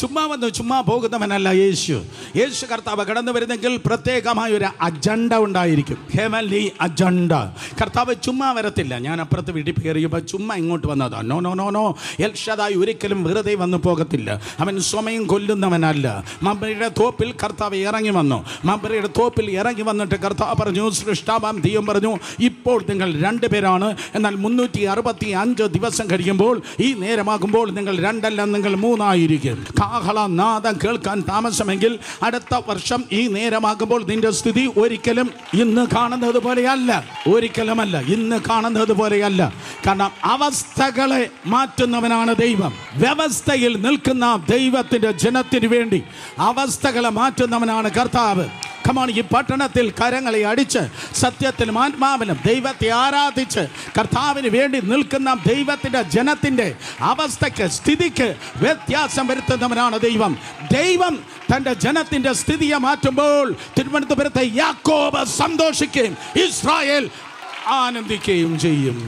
ചുമ്മാ വന്ന് ചുമ്മാ പോകുന്നവനല്ല യേശു. യേശു കർത്താവ് കടന്നു വരുന്നെങ്കിൽ പ്രത്യേകമായ ഒരു അജണ്ട ഉണ്ടായിരിക്കും, ഹെവൻലി അജണ്ട. കർത്താവ് ചുമ്മാ വരത്തില്ല. ഞാൻ അപ്പുറത്ത് വീട്ടിൽ കയറിയപ്പോൾ ചുമ്മാ ഇങ്ങോട്ട് വന്നതാ. No no no no El Shaddai ഒരിക്കലും വെറുതെ വന്നു പോകത്തില്ല. അവൻ സ്വമയം കൊല്ലുന്നവനല്ല. മമ്രിയുടെ തോപ്പിൽ കർത്താവ് ഇറങ്ങി വന്നു. മമ്രിയുടെ തോപ്പിൽ ഇറങ്ങി വന്നിട്ട് കർത്താവ് പറഞ്ഞു, സൃഷ്ടാവാം ദൈവം പറഞ്ഞു, ഇപ്പോൾ നിങ്ങൾ 2 പേരാണ്, എന്നാൽ 365 ദിവസം കഴിയുമ്പോൾ ഈ നേരമാകുമ്പോൾ നിങ്ങൾ 2 അല്ല, നിങ്ങൾ 3 ആയിരിക്കും. കാഹളനാദം കേൾക്കാൻ താമസമെങ്കിൽ അടുത്ത വർഷം ഈ നേരമാകുമ്പോൾ നിന്റെ സ്ഥിതി ഒരിക്കലും ഇന്ന് കാണുന്നത് പോലെയല്ല, ഒരിക്കലുമല്ല ഇന്ന് കാണുന്നത് പോലെയല്ല. കാരണം അവസ്ഥകളെ മാറ്റുന്നവനാണ് ദൈവം. വ്യവസ്ഥയിൽ നിൽക്കുന്ന ദൈവത്തിന്റെ ജനത്തിന് വേണ്ടി അവസ്ഥകളെ മാറ്റുന്നവനാണ് കർത്താവ്. ഈ പട്ടണത്തിൽ കരങ്ങളെ അടിച്ച് സത്യത്തിലും ആത്മാവിനും ദൈവത്തെ ആരാധിച്ച് കർത്താവിന് വേണ്ടി നിൽക്കുന്ന ദൈവത്തിന്റെ ജനത്തിന്റെ അവസ്ഥയ്ക്ക്, സ്ഥിതിക്ക് വ്യത്യാസം വരുത്തുന്നവനാണ് ദൈവം. ദൈവം തന്റെ ജനത്തിന്റെ സ്ഥിതിയെ മാറ്റുമ്പോൾ തിരുവനന്തപുരത്തെ യാക്കോബ് സന്തോഷിക്കുകയും ഇസ്രായേൽ ആനന്ദിക്കുകയും ചെയ്യും.